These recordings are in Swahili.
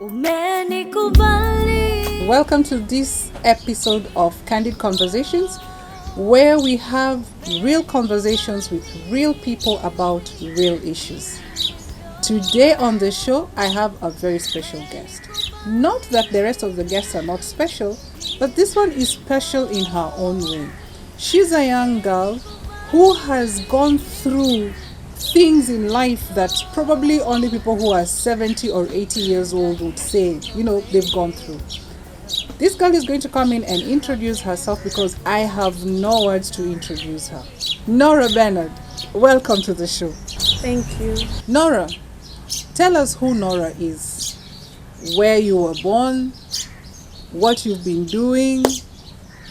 Welcome to this episode of Candid Conversations, where we have real conversations with real people about real issues. Today on the show, I have a very special guest. Not that the rest of the guests are not special, but this one is special in her own way. She's a young girl who has gone through things in life that probably only people who are 70 or 80 years old would say, they've gone through. This girl is going to come in and introduce herself because I have no words to introduce her. Norah Bernard, welcome to the show. Thank you. Norah, tell us who Norah is, where you were born, what you've been doing.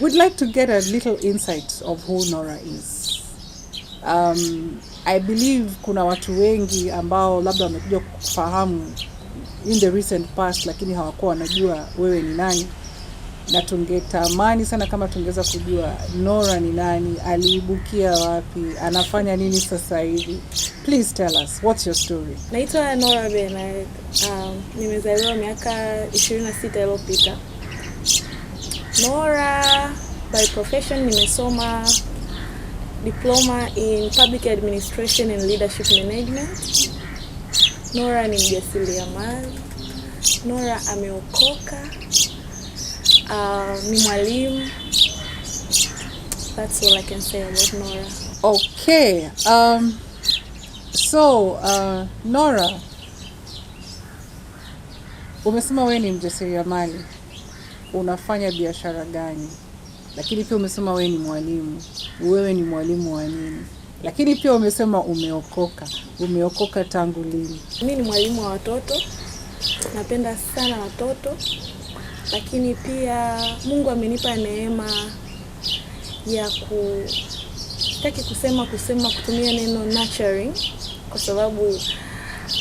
We'd like to get a little insight of who Norah is. I believe kuna watu wengi ambao labda wamekuja kufahamu in the recent past, lakini hawakuwa wanajua wewe ni nani. Na tungetamani sana kama tungeweza kujua Norah ni nani, aliibukia wapi, anafanya nini sasa hivi. Please tell us, what's your story? Naitwa Norah Bernard. Nimezaliwa miaka 26 iliyopita. Norah by profession nimesoma diploma in public administration and leadership management. Norah ni mjasiriamali. Norah ameokoka. Ni mwalimu. That's all I can say about Norah. Okay. Norah, umesema wewe ni mjasiriamali. Unafanya biashara gani? Lakini pia umesema wewe ni mwalimu. Wewe ni mwalimu wa nini? Lakini pia umesema umeokoka. Umeokoka tangu lini? Mimi ni mwalimu wa watoto. Napenda sana watoto. Lakini pia Mungu amenipa neema ya sitaki kusema kutumia neno nurturing kwa sababu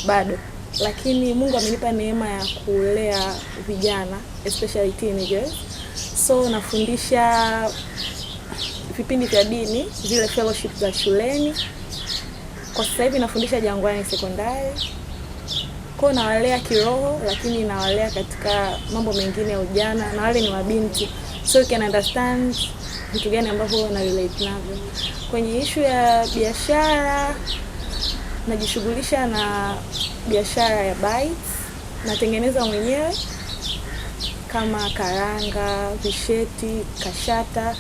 bado. Lakini Mungu amenipa neema ya kulea vijana, especially teenagers. So nafundisha vipindi vya dini, zile fellowship za shuleni. Kwa sasa hivi nafundisha Jangwani Sekondari. Kwa nawalea kiroho, lakini nawalea katika mambo mengine ya ujana, na wale ni mabinti. So you can understand vitu gani ambavyo na relate navyo. Kwenye issue ya biashara, najishughulisha na biashara ya bites. Natengeneza mwenyewe kama karanga, visheti, kashata.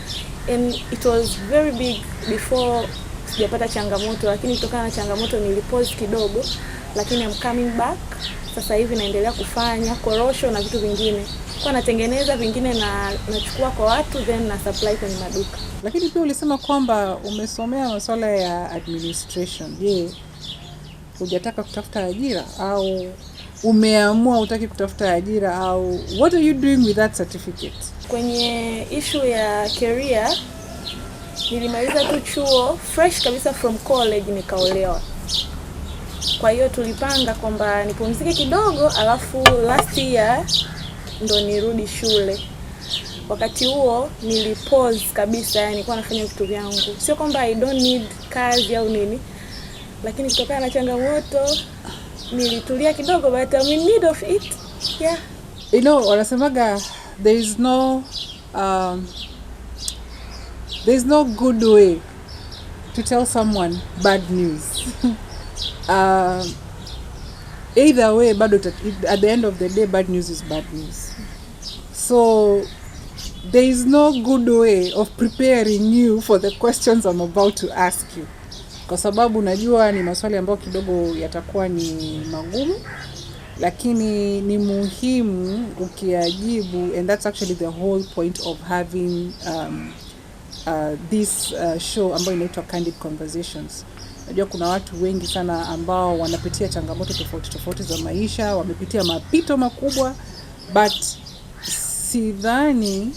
And it was very big before sijapata changamoto, lakini kutokana na changamoto nilipause kidogo, lakini I'm coming back. Sasa hivi naendelea kufanya korosho na vitu vingine. Kwa natengeneza vingine na nachukua kwa watu then na supply kwenye maduka. Lakini pia ulisema kwamba umesomea masuala ya administration. Je, hujataka kutafuta ajira au umeamua hutaki kutafuta ajira au what are you doing with that certificate? Kwenye issue ya career, nilimaliza tu chuo fresh kabisa from college nikaolewa. Kwa hiyo tulipanga kwamba nipumzike kidogo alafu last year ndo nirudi shule. Wakati huo nilipause kabisa, yani nilikuwa nafanya vitu vyangu. Sio kwamba I don't need kazi au nini, lakini kutokana na changamoto nilitulia kidogo, but I'm in need of it. Yeah. Wanasemaga there is no good way to tell someone bad news. Either way, at the end of the day, bad news is bad news. So there is no good way of preparing you for the questions I'm about to ask you. Kwa sababu najua ni maswali ambayo kidogo yatakuwa ni magumu, lakini ni muhimu ukiyajibu, and that's actually the whole point of having this show ambayo inaitwa Candid Conversations. Najua kuna watu wengi sana ambao wanapitia changamoto tofauti za maisha, wamepitia mapito makubwa, but sidhani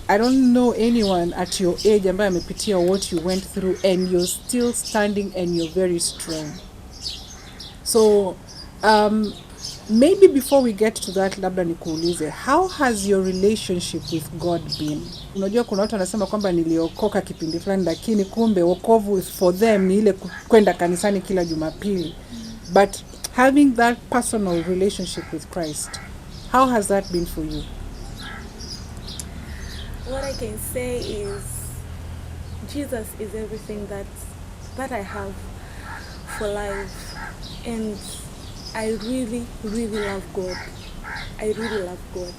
I don't know anyone at your age ambaye amepitia what you went through and you're still standing and you're very strong. So maybe before we get to that, labda nikuulize, how has your relationship with God been? Unajua kuna watu wanasema kwamba niliokoka kipindi fulani, lakini kumbe wokovu for them ni ile kwenda kanisani kila Jumapili. But having that personal relationship with Christ. How has that been for you? What I can say is Jesus is everything that I have for life, and I really love God. I really love God.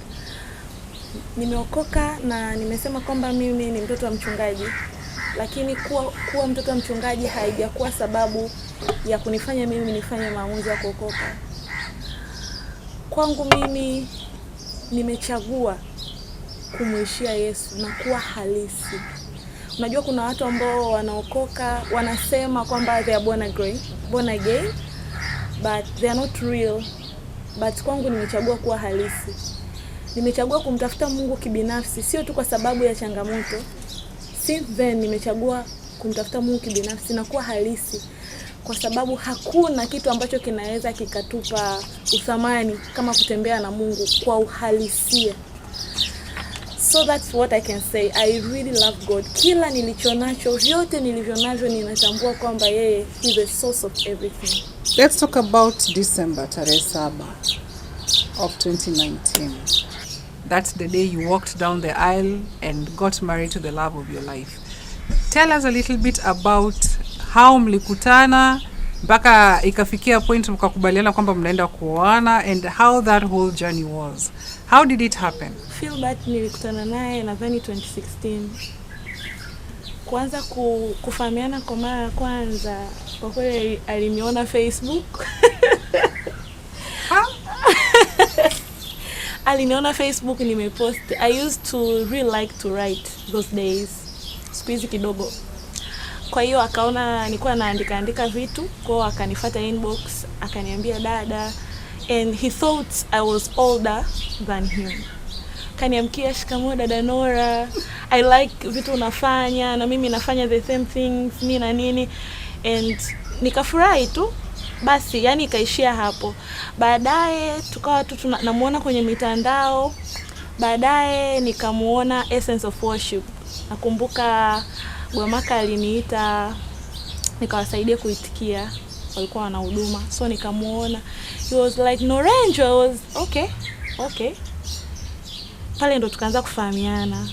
Nimeokoka na nimesema kwamba mimi ni mtoto wa mchungaji, lakini kuwa mtoto wa mchungaji haijakuwa sababu ya kunifanya mimi nifanye maamuzi ya kuokoka. Kwangu mimi nimechagua kumwishia Yesu na kuwa halisi. Unajua kuna watu ambao wanaokoka wanasema kwamba they are born again, but they are not real. But kwangu nimechagua kuwa halisi. Nimechagua kumtafuta Mungu kibinafsi, sio tu kwa sababu ya changamoto. Since then nimechagua kumtafuta Mungu kibinafsi na kuwa halisi, kwa sababu hakuna kitu ambacho kinaweza kikatupa uthamani kama kutembea na Mungu kwa uhalisia. So that's what I can say. I really love God. Kila nilichonacho, vyote nilivyonavyo, ninatambua kwamba yeye is the source of everything. Let's talk about December tarehe 7 of 2019. That's the day you walked down the aisle and got married to the love of your life. Tell us a little bit about how mlikutana mpaka ikafikia point mkakubaliana kwamba mnaenda kuoana, and how that whole journey was. How did it happen? Philbert nilikutana naye nadhani 2016. Kwanza kufahamiana kwa mara ya kwanza, kwa kweli aliniona Facebook. Aliniona Facebook nimepost. I used to really like to write those days. Siku kidogo. Kwa hiyo akaona nilikuwa naandika vitu, kwa hiyo akanifuata inbox, akaniambia dada, and he thought I was older than him. Kaniamkia, shikamoo dada Norah, I like vitu unafanya na mimi nafanya the same things nini na nini, and nikafurahi tu. Basi yani ikaishia hapo. Baadaye tukawa tu namuona kwenye mitandao. Baadaye nikamuona Essence of Worship. Nakumbuka Bwamaka aliniita nikawasaidia kuitikia, walikuwa wana huduma. So nikamuona. He was like, "Norah," I was okay. Pale ndo tukaanza kufahamiana.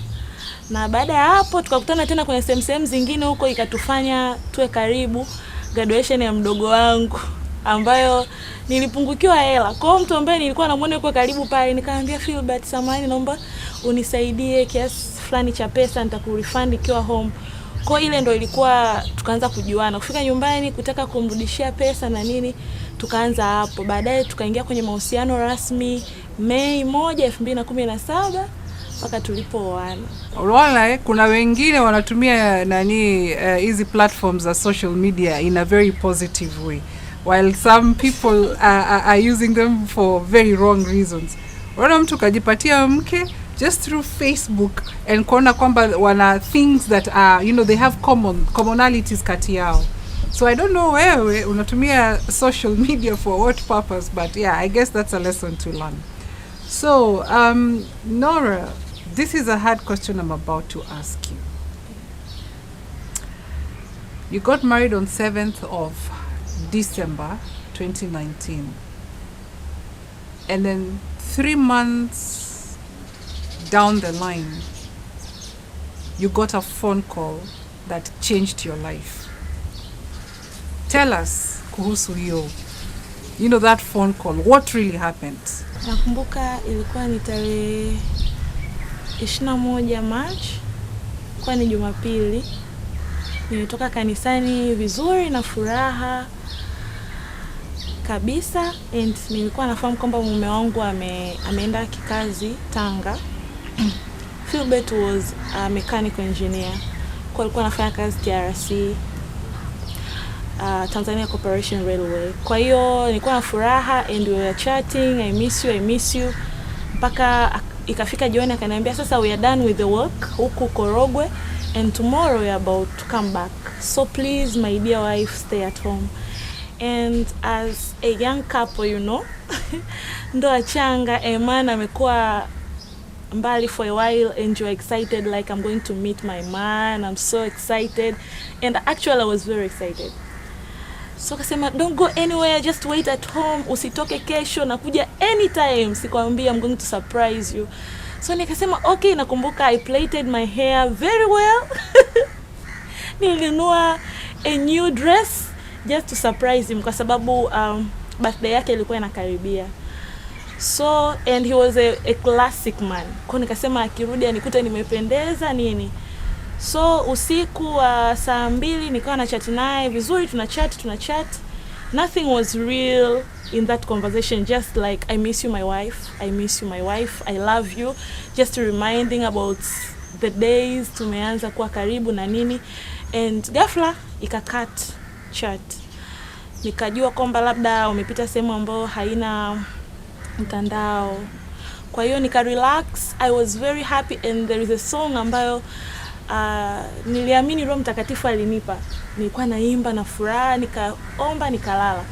Na baada ya hapo tukakutana tena kwenye sehemu zingine huko, ikatufanya tuwe karibu. Graduation ya mdogo wangu ambayo nilipungukiwa hela. Kwa mtu ambaye nilikuwa namuona yuko karibu pale, nikamwambia Philbert, samahani naomba unisaidie kiasi fulani cha pesa, nitakurefund ikiwa home. Kwa ile ndo ilikuwa tukaanza kujuana. Kufika nyumbani kutaka kumrudishia pesa na nini, tukaanza hapo. Baadaye tukaingia kwenye mahusiano rasmi Mei 1, 2017 mpaka tulipooana. Unaona, kuna wengine wanatumia hizi platforms za social media in a very positive way, while some people are using them for very wrong reasons. Unaona, mtu kajipatia mke just through Facebook and kuona kwamba wana things that are, they have commonalities kati yao. So I don't know wewe unatumia social media for what purpose, but yeah, I guess that's a lesson to learn. So, Norah, this is a hard question I'm about to ask you. You got married on 7th of December 2019. And then 3 months down the line, you got a phone call that changed your life. Tell us kuhusu hiyo. That phone call, what really happened? Nakumbuka ilikuwa ni tarehe 21 March, kwa ni Jumapili. Nimetoka kanisani vizuri na furaha kabisa, and nilikuwa nafahamu kwamba mume wangu ameenda kikazi Tanga. Philbert was a mechanical engineer. Kwa alikuwa anafanya kazi TRC, Tanzania Corporation Railway. Kwa hiyo nilikuwa na furaha and we were chatting, I miss you. Mpaka ikafika jioni akaniambia sasa we are done with the work huku Korogwe and tomorrow we are about to come back. So please my dear wife, stay at home. And as a young couple, ndo achanga, a man amekuwa mbali for a while and you're excited like I'm going to meet my man. I'm so excited. And actually I was very excited. So akasema don't go anywhere, just wait at home, usitoke kesho, nakuja anytime, sikwambia I'm going to surprise you. So nikasema okay. Nakumbuka I plaited my hair very well. Nilinunua a new dress just to surprise him kwa sababu birthday yake ilikuwa inakaribia. So and he was a classic man. Kwa nikasema akirudi anikute nimependeza nini. So usiku wa saa 2 nikawa na chat naye vizuri, tuna chat. Nothing was real in that conversation, just like I miss you my wife, I love you, just reminding about the days tumeanza kuwa karibu na nini. And ghafla ikakat chat. Nikajua kwamba labda umepita sehemu ambayo haina mtandao. Kwa hiyo nika relax. I was very happy, and there is a song ambayo niliamini Roho Mtakatifu alinipa. Nilikuwa naimba na furaha, nikaomba, nikalala.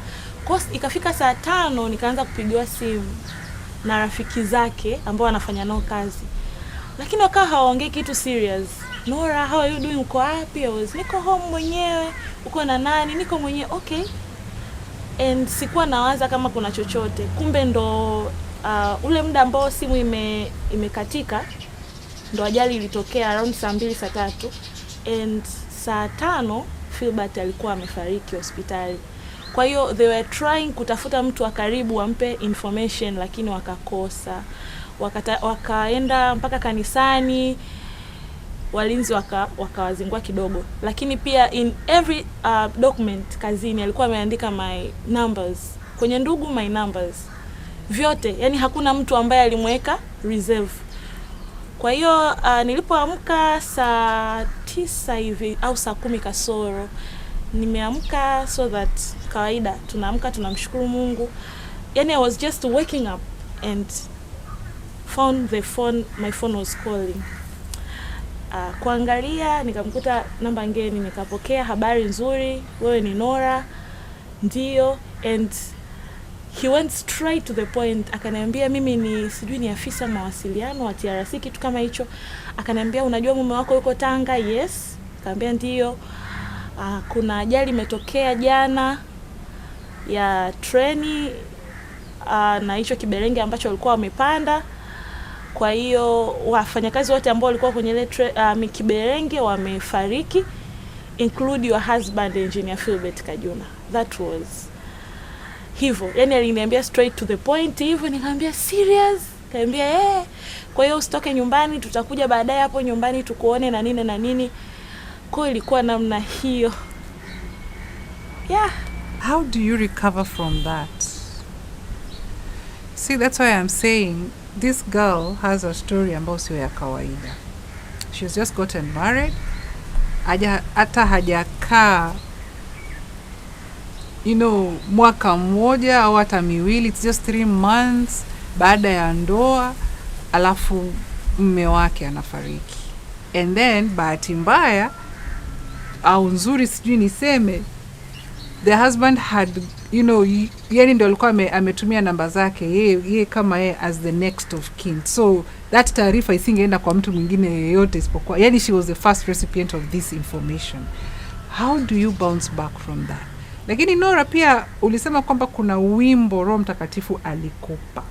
Course ikafika saa 5 nikaanza kupigiwa simu na rafiki zake ambao anafanya nao kazi. Lakini wakawa hawaongei kitu serious. Norah, how are you doing? Uko wapi? Niko home mwenyewe. Uko na nani? Niko mwenyewe. Okay. And sikuwa nawaza kama kuna chochote. Kumbe ndo ule muda ambao simu imekatika ndo ajali ilitokea around saa 2 saa 3, and saa 5 Philbert alikuwa amefariki hospitali. Kwa hiyo they were trying kutafuta mtu wa karibu ampe information, lakini wakakosa. Wakaenda mpaka kanisani, walinzi wakawazingua kidogo. Lakini pia in every document kazini alikuwa ameandika my numbers. Kwenye ndugu my numbers. Vyote, yani hakuna mtu ambaye alimweka reserve. Kwa hiyo nilipoamka saa 9 hivi au saa 10 kasoro, nimeamka so that kawaida tunaamka tunamshukuru Mungu. Yani I was just waking up and found my phone was calling. Kuangalia nikamkuta namba ngeni, nikapokea. Habari nzuri, wewe ni Norah? Ndio. And he went straight to the point. Akaniambia mimi ni afisa mawasiliano wa TRC, kitu kama hicho. Akaniambia unajua mume wako yuko Tanga? Yes. Akaniambia ndio. Kuna ajali imetokea jana ya treni na hicho kiberenge ambacho walikuwa wamepanda. Kwa hiyo wafanyakazi wote ambao walikuwa kwenye ile kiberenge wamefariki, include your husband Engineer Philbert Kajuna. That was hivyo. Yani aliniambia straight to the point hivyo. Nikamwambia serious? Kaambia kwa hiyo usitoke nyumbani, tutakuja baadaye hapo nyumbani tukuone na nini na nini. Kwa ilikuwa namna hiyo. Yeah. How do you recover from that? See, that's why I'm saying this girl has a story ambayo sio ya kawaida. She's just gotten married. Hata hajakaa mwaka mmoja au hata miwili. It's just 3 months baada ya ndoa, alafu mume wake anafariki. And then bahati mbaya au nzuri sijui niseme, the husband had yani ndio alikuwa ametumia namba zake yeye kama yeye as the next of kin. So that taarifa isingeenda kwa mtu mwingine yeyote isipokuwa, yani she was the first recipient of this information. How do you bounce back from that? Lakini Norah, pia ulisema kwamba kuna wimbo Roho Mtakatifu alikupa,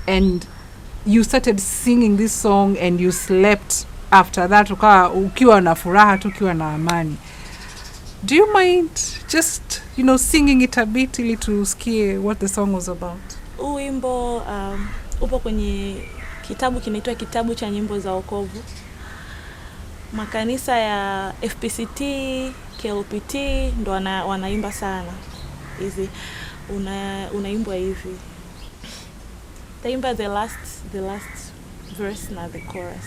and you started singing this song and you slept after that, ukiwa na furaha tu, ukiwa na amani. Do you mind just singing it a bit ili tusikie what the song was about? Wimbo upo kwenye kitabu kinaitwa Kitabu cha Nyimbo za Wokovu. Makanisa ya FPCT, KLPT ndo wanaimba sana hizi. Unaimbwa hivi. Taimba the last verse na the chorus.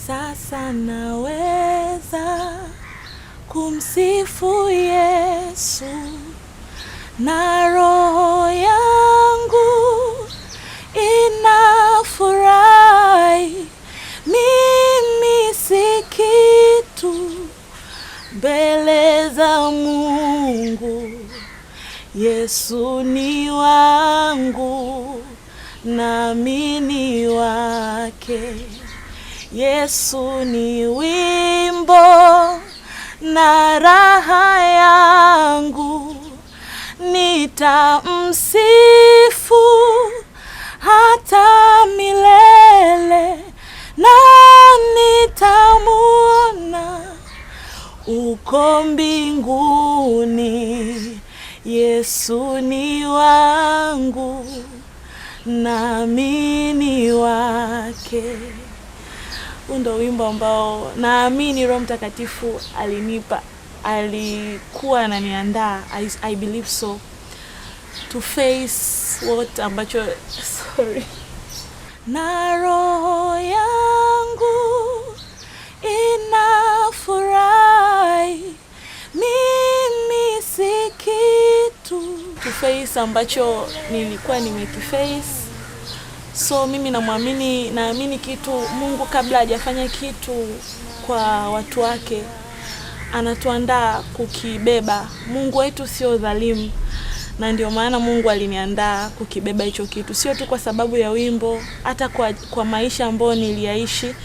Sasa naweza kumsifu Yesu na roho yangu inafurahi. Mimi si kitu mbele za Mungu, Yesu ni wangu nami ni wake. Yesu ni wimbo na raha yangu, nitamsifu hata milele, na nitamuona uko mbinguni. Yesu ni wangu nami ni wake. Ndo wimbo ambao naamini Roho Mtakatifu alikuwa ananiandaa, I believe so, to face what ambacho na roho yangu inafurahi, mimi si kitu, to face ambacho nilikuwa nimekiface. So mimi naamini kitu, Mungu kabla hajafanya kitu kwa watu wake anatuandaa kukibeba. Mungu wetu sio dhalimu, na ndio maana Mungu aliniandaa kukibeba hicho kitu, sio tu kwa sababu ya wimbo, hata kwa maisha ambayo niliyaishi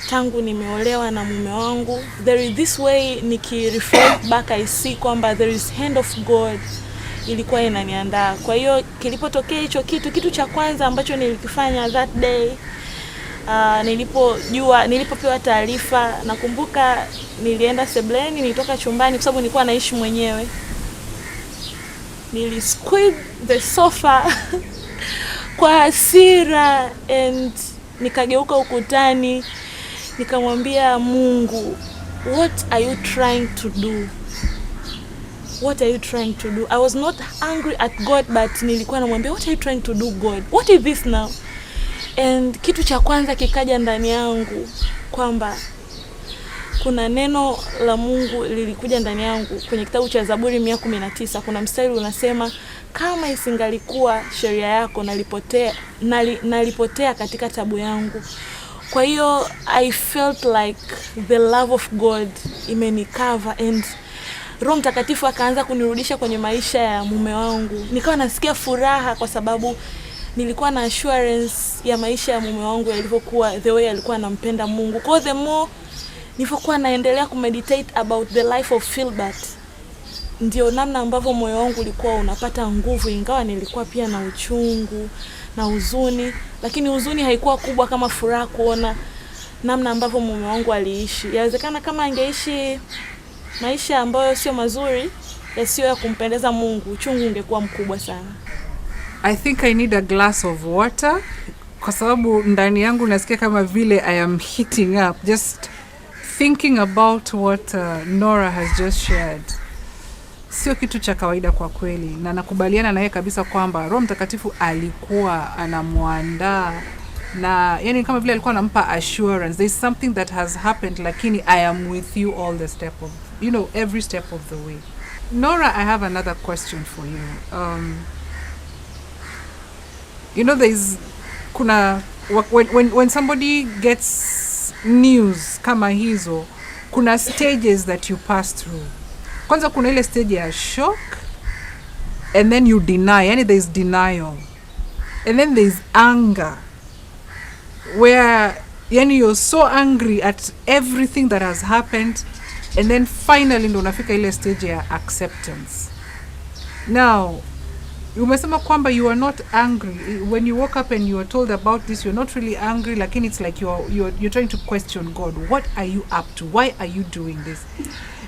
tangu nimeolewa na mume wangu. There is this way, nikireflect back I see kwamba there is hand of God ilikuwa inaniandaa. Kwa hiyo kilipotokea hicho kitu cha kwanza ambacho nilikifanya that day, nilipopewa taarifa, nakumbuka nilienda sebleni, nilitoka chumbani kwa sababu nilikuwa naishi mwenyewe. Nilisqueeze the sofa kwa hasira, and nikageuka ukutani, nikamwambia Mungu, what are you trying to do? What are you trying to do? I was not angry at God, but nilikuwa namwambia, what are you trying to do, God? What is this now? And kitu cha kwanza kikaja ndani yangu kwamba kuna neno la Mungu lilikuja ndani yangu kwenye kitabu cha Zaburi 119. Kuna mstari unasema, kama isingalikuwa sheria yako nalipotea katika tabu yangu. Kwa hiyo I felt like the love of God imenikava, and Roho Mtakatifu akaanza kunirudisha kwenye maisha ya mume wangu. Nikawa nasikia furaha kwa sababu nilikuwa na assurance ya maisha ya mume wangu yalivyokuwa, the way alikuwa anampenda Mungu. Kwa the more nilivyokuwa naendelea kumeditate about the life of Philbert, ndio namna ambavyo moyo wangu ulikuwa unapata nguvu, ingawa nilikuwa pia na uchungu na huzuni, lakini huzuni haikuwa kubwa kama furaha kuona namna ambavyo mume wangu aliishi. Yawezekana kama angeishi maisha ambayo sio mazuri, yasiyo ya kumpendeza Mungu, uchungu ungekuwa mkubwa sana. I think I need a glass of water, kwa sababu ndani yangu nasikia kama vile I am heating up just thinking about what Norah has just shared. Sio kitu cha kawaida kwa kweli, na nakubaliana naye kabisa kwamba Roho Mtakatifu alikuwa anamuandaa, na yani kama vile alikuwa anampa assurance, there is something that has happened, lakini I am with you all the step of, every step of the way. Norah, I have another question for you. There is when somebody gets news kama hizo, kuna stages that you pass through. Kwanza kuna ile stage ya shock, and then you deny, yani there is denial, and then there is anger, where you're so angry at everything that has happened, and then finally ndo unafika ile stage ya acceptance. Now, umesema kwamba you are not angry when you woke up and you are told about this. You're not really angry, lakini it's like you're trying to question God. What are you up to? Why are you doing this?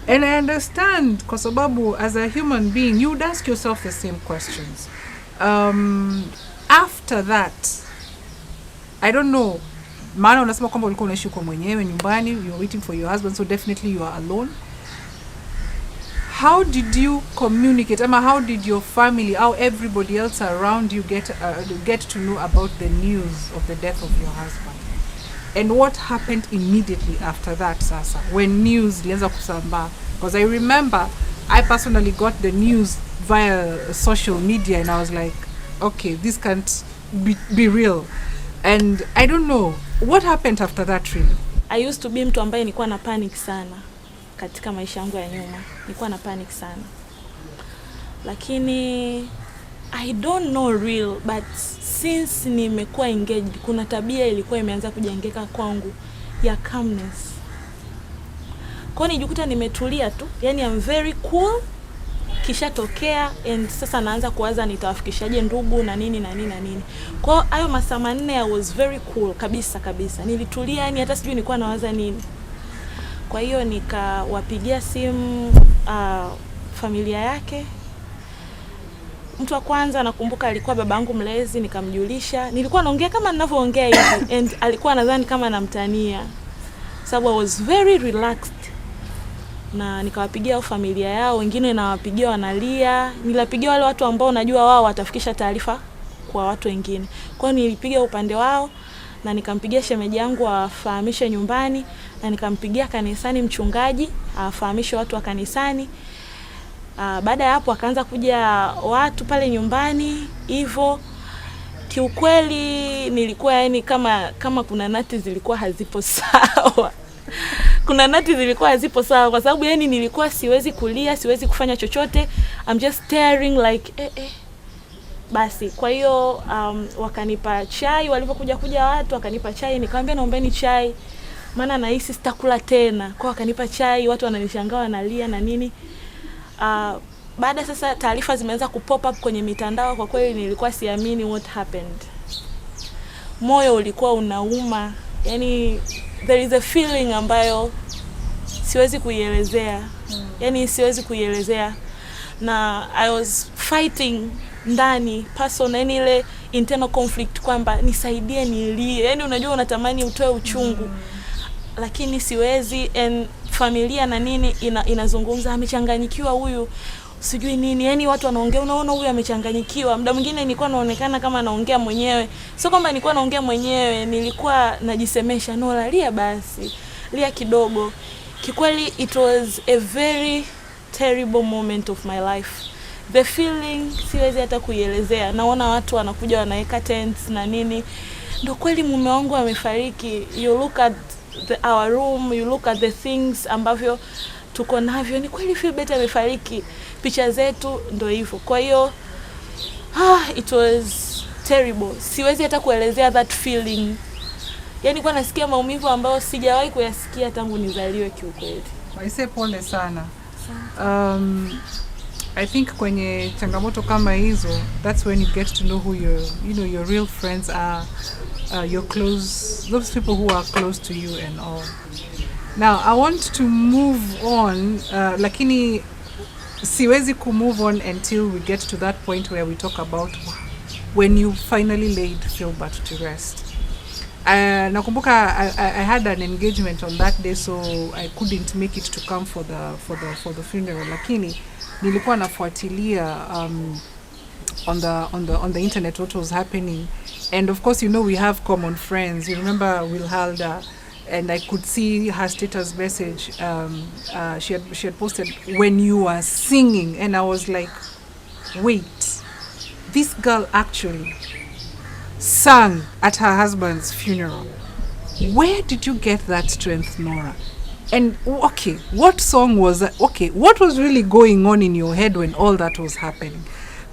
And I understand, kwa sababu as a human being you would ask yourself the same questions. After that, I don't know, maana unasema kwamba ulikuwa unaishi kwa mwenyewe nyumbani, you're waiting for your husband, so definitely you are alone. How did you communicate? How did your family, how everybody else around you get to know about the news of the death of your husband? And what happened immediately after that, sasa, when news lianza kusambaa? Because I remember I personally got the news via social media, and I was like, okay, this can't be real. And I don't know what happened after that really. I used to be mtu ambaye nilikuwa na panic sana katika maisha yangu ya nyuma. Nilikuwa na panic sana. Lakini I don't know real, but since nimekuwa engaged, kuna tabia ilikuwa imeanza kujengeka kwangu ya calmness. Kwa hiyo nijikuta nimetulia tu, yani I'm very cool. Kisha tokea and sasa naanza kuwaza nitawafikishaje ndugu na nini na nini na nini. Kwa hiyo hayo masaa 4 I was very cool kabisa. Nilitulia, yani hata sijui nilikuwa nawaza nini. Kwa hiyo nikawapigia simu familia yake. Mtu wa kwanza nakumbuka alikuwa babangu mlezi, nikamjulisha. Nilikuwa naongea kama ninavyoongea hivi and alikuwa nadhani kama namtania. Sababu I was very relaxed. Na nikawapigia familia yao, wengine nawapigia wanalia. Nilipigia wale watu ambao najua wao watafikisha taarifa kwa watu wengine. Kwa hiyo nilipiga upande wao na nikampigia shemeji yangu afahamishe nyumbani, na nikampigia kanisani mchungaji afahamishe watu wa kanisani. Baada ya hapo akaanza kuja watu pale nyumbani hivyo. Kiukweli nilikuwa yani kama kuna nati zilikuwa hazipo sawa. Kuna nati zilikuwa hazipo sawa kwa sababu yani nilikuwa siwezi kulia, siwezi kufanya chochote. I'm just staring like Basi kwa hiyo wakanipa chai, walipokuja watu wakanipa chai, nikamwambia naombeni chai maana nahisi sitakula tena. Kwa wakanipa chai, watu wananishangaa wanalia na nini. Baada sasa taarifa zimeanza kupop up kwenye mitandao, kwa kweli nilikuwa siamini what happened. Moyo ulikuwa unauma. Yani there is a feeling ambayo siwezi kuielezea. Yani siwezi kuielezea. Na I was fighting ndani personal, ile internal conflict kwamba nisaidie nilie. Yani unajua unatamani utoe uchungu. Lakini siwezi, and familia na nini inazungumza amechanganyikiwa huyu sijui nini. Yani watu wanaongea, unaona huyu amechanganyikiwa. Muda mwingine nilikuwa naonekana kama naongea mwenyewe. Sio kwamba nilikuwa naongea mwenyewe, nilikuwa najisemesha, Norah lia basi, lia kidogo. Kikweli it was a very terrible moment of my life. The feeling siwezi hata kuielezea. Naona watu wanakuja wanaweka tents na nini. Ndio kweli mume wangu amefariki. You look at our room, you look at the things ambavyo tuko navyo, ni kweli feel better amefariki. Picha zetu ndio hivyo. Kwa hiyo it was terrible. Siwezi hata kuelezea that feeling. Yani kwa nasikia maumivu ambayo sijawahi kuyasikia tangu nizaliwe kiukweli. Waise pole sana. I think kwenye changamoto kama hizo, that's when you get to know who your real friends are, your close, those people who are close to you and all. Now I want to move on, lakini siwezi ku move on until we get to that point where we talk about when you finally laid Philbert to rest. Nakumbuka I had an engagement on that day, so I couldn't make it to come for the funeral, lakini nilikuwa nafuatilia on the internet what was happening, and of course we have common friends. You remember Wilhalda, and I could see her status message. She had posted when you were singing, and I was like, wait, this girl actually sang at her husband's funeral. Where did you get that strength, Norah? And okay, what song was that? Okay, what was really going on in your head when all that was happening?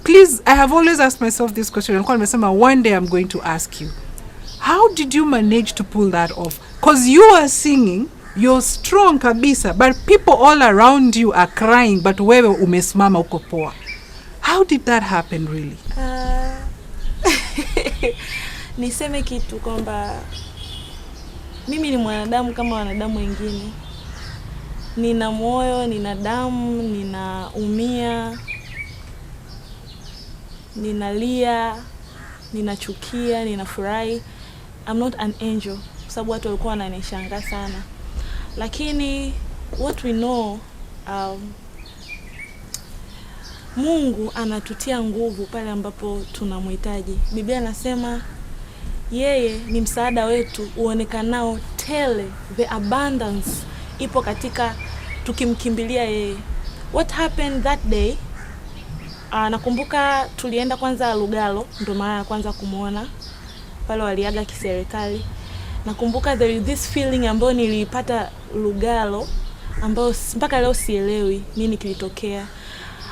Please, I have always asked myself this question, and one day I'm going to ask you, how did you manage to pull that off? Because you are singing, you're strong kabisa, but people all around you are crying, but wewe umesimama uko poa. How did that happen really? Niseme kitu kwamba mimi ni mwanadamu kama wanadamu wengine. Nina moyo, nina damu, ninaumia, ninalia, ninachukia, ninafurahi. I'm not an angel, sababu watu walikuwa wananishangaa sana. Lakini what we know, Mungu anatutia nguvu pale ambapo tunamhitaji. Biblia inasema yeye ni msaada wetu uonekanao tele, the abundance ipo katika tukimkimbilia yeye. What happened that day? Nakumbuka tulienda kwanza Lugalo, ndo mara ya kwanza kumuona. Pale waliaga kiserikali. Nakumbuka there is this feeling ambayo nilipata Lugalo, ambayo mpaka leo sielewi nini kilitokea.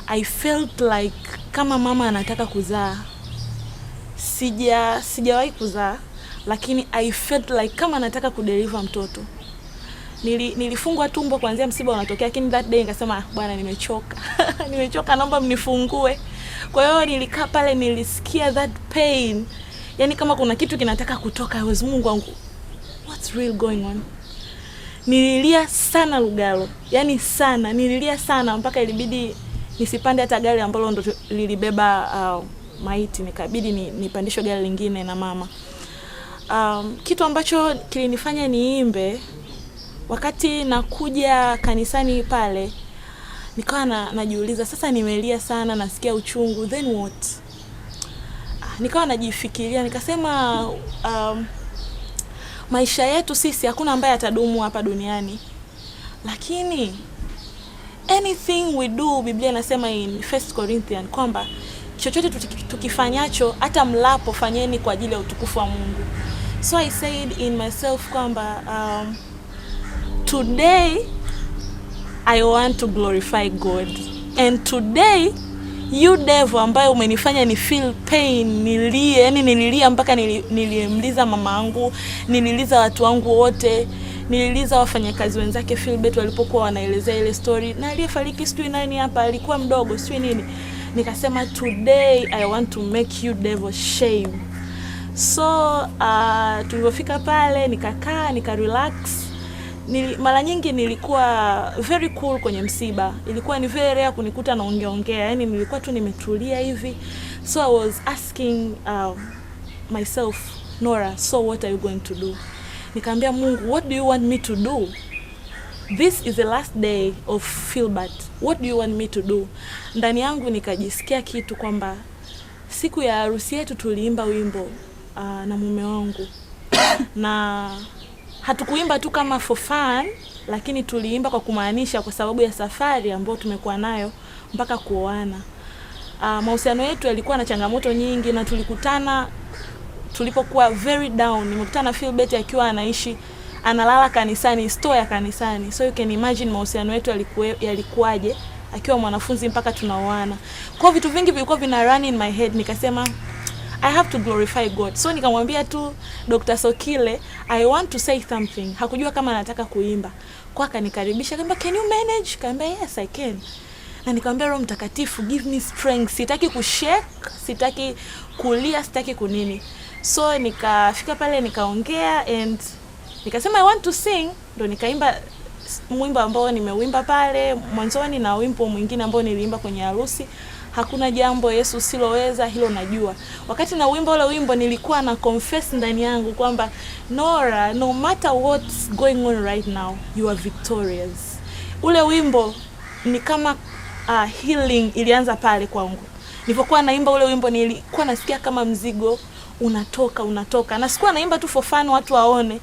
I felt like kama mama anataka kuzaa. Sijawahi kuzaa, lakini I felt like kama anataka kudeliver mtoto. nilifungwa tumbo kuanzia msiba unatokea, lakini that day nikasema bwana nimechoka. Nimechoka, naomba mnifungue. Kwa hiyo nilikaa pale, nilisikia that pain. Yaani kama kuna kitu kinataka kutoka. Mungu wangu, what's real going on? Nililia sana Lugalo. Yaani sana, nililia sana mpaka ilibidi nisipande hata gari ambalo ndo lilibeba maiti, nikabidi nipandishwe gari lingine na mama. Kitu ambacho kilinifanya niimbe wakati nakuja kanisani pale, nikawa najiuliza sasa nimelia sana, nasikia uchungu, then what? Nikawa najifikiria, nikasema maisha yetu sisi hakuna ambaye atadumu hapa duniani. Lakini anything we do, Biblia inasema in 1 Corinthians kwamba chochote tukifanyacho, hata mlapo fanyeni kwa ajili ya utukufu wa Mungu. So I said in myself kwamba today I want to glorify God. And today you devil ambaye umenifanya ni feel pain, nilie, yani nililia mpaka nilimliza mama yangu, nililiza watu wangu wote, nililiza wafanyakazi wenzake Philbert walipokuwa wanaelezea ile story, na aliyefariki sijui nani hapa alikuwa mdogo sijui nini. Nikasema today I want to make you devil shame. So tulipofika pale nikakaa, relax. Mara nyingi nilikuwa very cool kwenye msiba. Ilikuwa ni very rare kunikuta naongea. Yaani nilikuwa tu nimetulia hivi. So I was asking myself, Norah, so what are you going to do? Nikamwambia Mungu, what do you want me to do? This is the last day of Philbert. What do you want me to do? Ndani yangu nikajisikia kitu kwamba siku ya harusi yetu tuliimba wimbo na mume wangu. Na hatukuimba tu kama for fun, lakini tuliimba kwa kumaanisha, kwa sababu ya safari ambayo tumekuwa nayo mpaka kuoana. Mahusiano yetu yalikuwa na changamoto nyingi, na tulikutana tulipokuwa very down. Nimekutana Philbert akiwa anaishi, analala kanisani, store ya kanisani. So you can imagine mahusiano yetu yalikuwaje akiwa mwanafunzi mpaka tunaoana. Kwa vitu vingi vilikuwa vina run in my head. Nikasema I have to glorify God. So nikamwambia tu Dr. Sokile, I want to say something. Hakujua kama nataka kuimba. Kwa akanikaribisha, akaniambia can you manage? Nikamwambia yes I can. Na nikamwambia Roho Mtakatifu, give me strength. Sitaki kushake, sitaki kulia, sitaki kunini. So nikafika pale nikaongea and nikasema I want to sing. Ndo nikaimba mwimbo ambao nimeuimba pale mwanzoni na wimbo mwingine ambao niliimba kwenye harusi, hakuna jambo Yesu siloweza, hilo najua. Wakati na wimbo ule wimbo nilikuwa na confess ndani yangu kwamba Norah, no matter what's going on right now, you are victorious. Ule wimbo ni kama healing ilianza pale kwangu. Nilipokuwa naimba ule wimbo nilikuwa nasikia kama mzigo unatoka. Na sikuwa naimba tu for fun watu waone,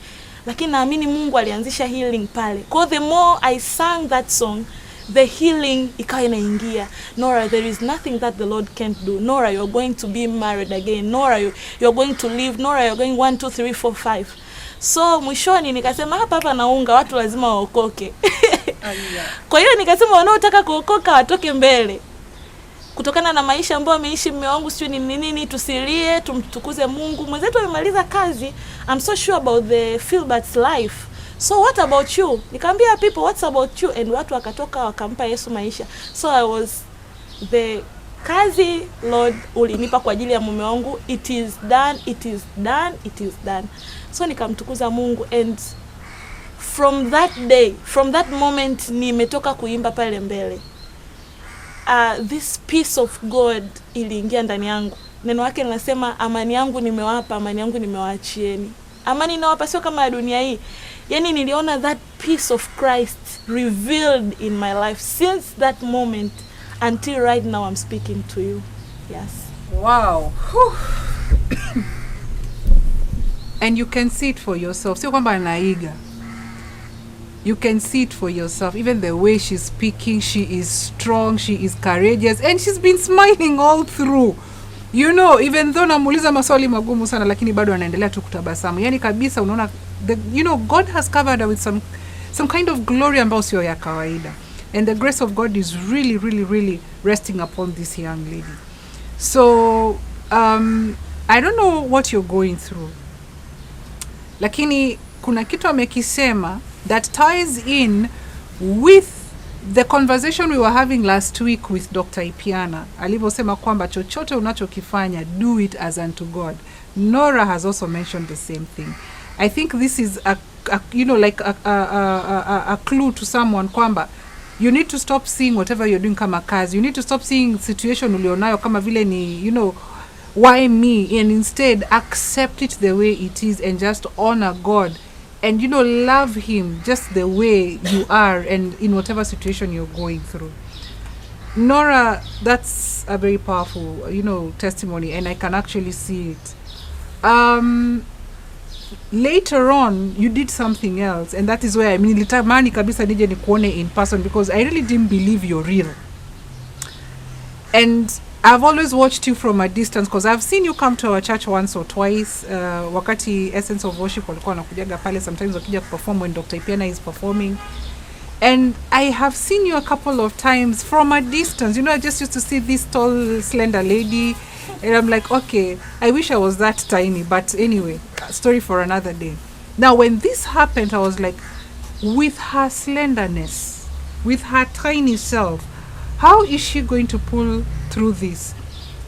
lakini naamini Mungu alianzisha healing pale. Kwa the more I sang that song, the healing ikawa inaingia. Norah, there is nothing that the Lord can't do. Norah, you're going to be married again. Norah, you're going to live. Norah, you're going 1 2 3 4 5. So mwishoni nikasema hapa naunga, watu lazima waokoke. Kwa hiyo nikasema wanaotaka kuokoka watoke mbele. Kutokana na maisha ambayo ameishi mume wangu sio nini, tusilie, tumtukuze Mungu. Mwenzetu amemaliza kazi. I'm so sure about the Philbert's life. So what about you? Nikamwambia people, what's about you? And watu wakatoka wakampa Yesu maisha. So I was the kazi Lord ulinipa kwa ajili ya mume wangu. It is done, it is done, it is done. So nikamtukuza Mungu, and from that day, from that moment nimetoka kuimba pale mbele. This peace of God iliingia ndani yangu. Neno lake linasema amani yangu nimewapa, amani yangu nimewaachieni. Amani ninawapa sio kama ya dunia hii. Yani niliona that peace of Christ revealed in my life since that moment until right now I'm speaking to you. Yes. Wow. And you can see it for yourself. Sio kwamba anaiga. You can see it for yourself. Even the way she's speaking, she is strong, she is courageous, and she's been smiling all through. You know, even though namuuliza maswali magumu sana, lakini bado anaendelea tu kutabasamu. Yani kabisa unaona, God has covered her with some kind of glory ambayo sio ya kawaida. And the grace of God is really, really, really resting upon this young lady. So, I don't know what you're going through. Lakini kuna kitu amekisema that ties in with the conversation we were having last week with Dr. Ipiana. Alivyosema kwamba chochote unachokifanya, do it as unto God. Norah has also mentioned the same thing. I think this is a clue to someone kwamba you need to stop seeing whatever you're doing kama kazi. You need to stop seeing situation ulionayo kama vile ni, why me? And instead accept it the way it is and just honor God. And, love him just the way you are and in whatever situation you're going through. Norah, that's a very powerful, testimony, and I can actually see it. Later on, you did something else, and that is where, litamani kabisa nije nikuone in person, because I really didn't believe you're real. And I've always watched you from a distance, because I've seen you come to our church once or twice. Wakati Essence of Worship walikuwa wanakujaga pale, sometimes wakija perform when Dr. Ipiana is performing. And I have seen you a couple of times from a distance. I just used to see this tall, slender lady, and I'm like, okay, I wish I was that tiny. But anyway, story for another day. Now, when this happened, I was like, with her slenderness, with her tiny self, how is she going to pull through this?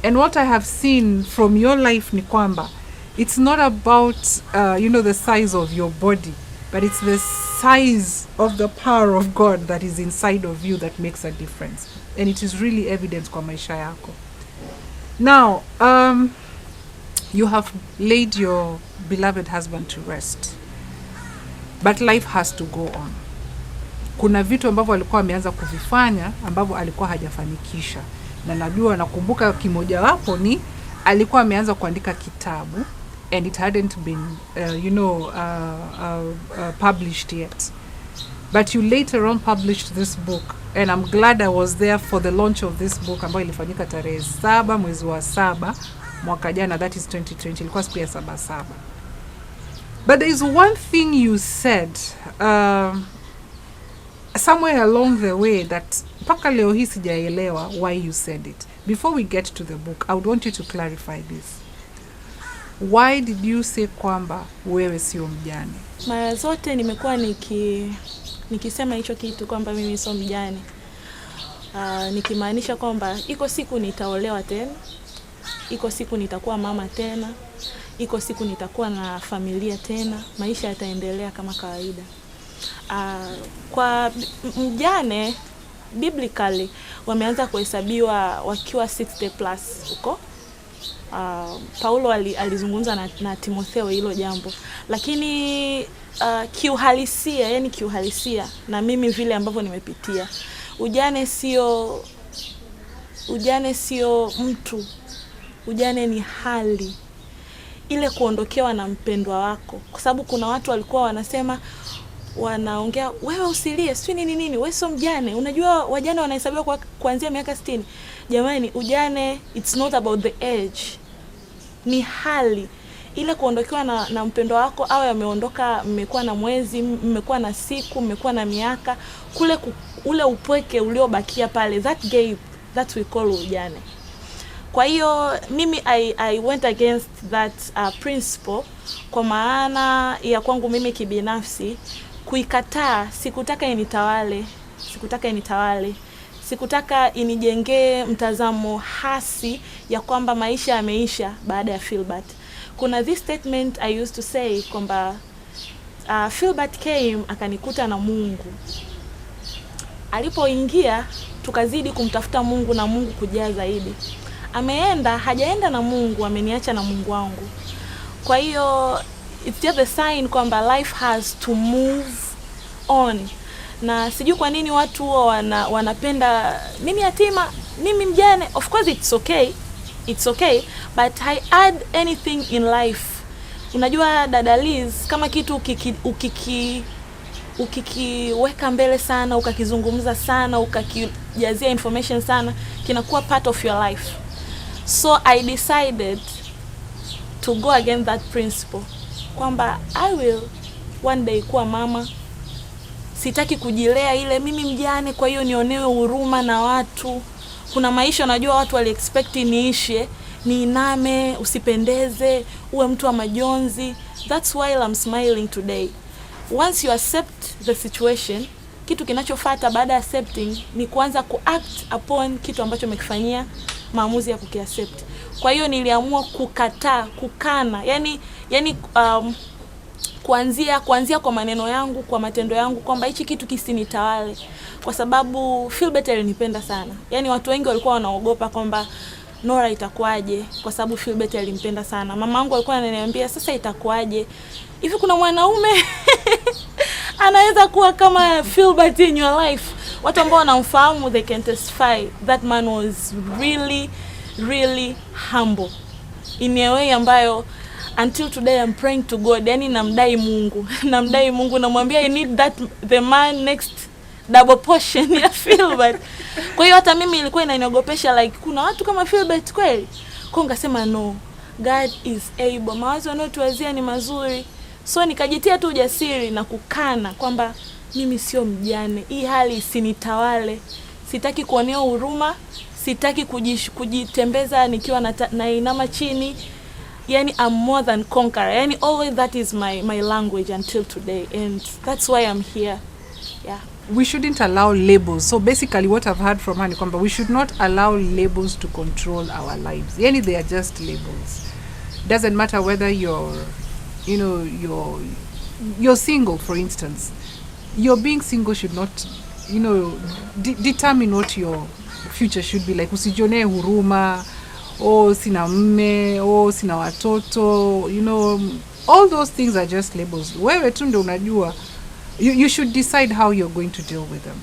And what I have seen from your life, ni kwamba, it's not about, the size of your body, but it's the size of the power of God that is inside of you that makes a difference. And it is really evident kwa maisha yako. Now, you have laid your beloved husband to rest. But life has to go on. Kuna vitu ambavyo alikuwa ameanza kuvifanya ambavyo alikuwa hajafanikisha. Na najua nakumbuka kimoja wapo ni alikuwa ameanza kuandika kitabu, and it hadn't been published yet. But you later on published this book, and I'm glad I was there for the launch of this book ambayo ilifanyika tarehe 7 mwezi wa 7 mwaka jana, that is 2020. Ilikuwa siku ya 7/7. But there is one thing you said somewhere along the way that mpaka leo hii sijaelewa why you said it. Before we get to the book, I would want you to clarify this. Why did you say kwamba wewe sio mjane? Mara zote nimekuwa nikisema hicho kitu kwamba mimi sio mjane. Nikimaanisha kwamba iko siku nitaolewa tena, iko siku nitakuwa mama tena, iko siku nitakuwa na familia tena, maisha yataendelea kama kawaida. Kwa mjane biblically wameanza kuhesabiwa wakiwa 60 plus huko. Paulo alizungumza na Timotheo hilo jambo, lakini kiuhalisia na mimi vile ambavyo nimepitia, ujane sio mtu, ujane ni hali ile kuondokewa na mpendwa wako. Kwa sababu kuna watu walikuwa wanasema, wanaongea, wewe usilie, sio nini, wewe sio mjane. Unajua wajane wanahesabiwa kuanzia miaka 60. Jamani, ujane it's not about the age. Ni hali ile kuondokewa na mpendwa wako, au ameondoka, mmekuwa na mwezi, mmekuwa na siku, mmekuwa na miaka, ule upweke uliobakia pale, that we call ujane. Kwa hiyo mimi I went against that principle, kwa maana ya kwangu mimi kibinafsi kuikataa. Sikutaka initawale, sikutaka inijengee mtazamo hasi ya kwamba maisha yameisha baada ya Philbert. Kuna this statement I used to say kwamba Philbert came akanikuta na Mungu. Alipoingia tukazidi kumtafuta Mungu na Mungu kujaa zaidi. Hajaenda na Mungu, ameniacha na Mungu wangu. Kwa hiyo it's just a sign kwamba life has to move on. Na sijui kwa nini watu wanapenda mimi yatima, mimi mjane. Of course it's okay, but I add anything in life. Unajua dada Liz, kama kitu ukikiweka mbele sana, ukakizungumza sana, ukakijazia information sana, kinakuwa part of your life. So I decided to go against that principle, kwamba I will one day kuwa mama. Sitaki kujilea ile mimi mjane, kwa hiyo nionewe huruma na watu. Kuna maisha najua watu wali expect niishe, niiname, usipendeze, uwe mtu wa majonzi. That's why I'm smiling today. once you accept the situation, kitu kinachofuata baada ya accepting ni kuanza kuact upon kitu ambacho umekifanyia maamuzi ya kukiaccept. Kwa hiyo niliamua kukana, yani kuanzia kwa maneno yangu, kwa matendo yangu, kwamba hichi kitu kisinitawale, kwa sababu Philbert alinipenda sana. Yani watu wengi walikuwa wanaogopa kwamba Norah itakuaje, kwa sababu Philbert alimpenda sana. Mamangu alikuwa ananiambia, sasa itakuaje? Hivi kuna mwanaume anaweza kuwa kama Philbert in your life? Watu ambao wanamfahamu, they can testify that man was really, really humble in a way ambayo until today I'm praying to God. Yani namdai Mungu, namwambia I need the man next double portion ya Philbert. Kwa hiyo hata mimi ilikuwa inaniogopesha, like kuna watu kama Philbert kweli? Kwa nikasema no, God is able. Mawazo yanayotuwazia ni mazuri. So nikajitia tu ujasiri na kukana kwamba mimi sio mjane. Hii hali isinitawale. Sitaki kuonea huruma, sitaki kujitembeza nikiwa na inama chini. Yani I'm more than conqueror. Yani always that is my language until today, and that's why I'm here. Yeah. We shouldn't allow labels. So basically what I've heard from her ni kwamba we should not allow labels to control our lives. Yani they are just labels. Doesn't matter whether you're single, for instance. Your being single should not, determine what your future should be like. Usijionee huruma, sina mme, sina watoto, all those things are just labels. Wewe tu ndio unajua. You should decide how you're going to deal with them.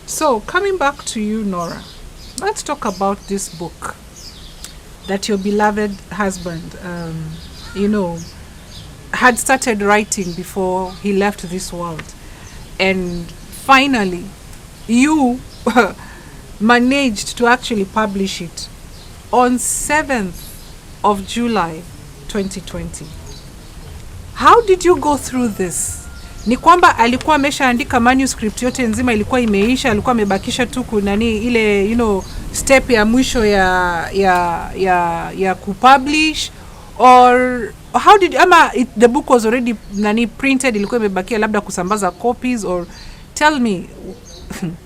So, coming back to you, Norah, let's talk about this book that your beloved husband, had started writing before he left this world. And finally, you managed to actually publish it on 7th of July, 2020. How did you go through this? Ni kwamba alikuwa ameshaandika manuscript yote nzima, ilikuwa imeisha, alikuwa amebakisha tu ile step ya mwisho ya kupublish, or how did the book was already printed, ilikuwa imebakia labda kusambaza copies, or tell me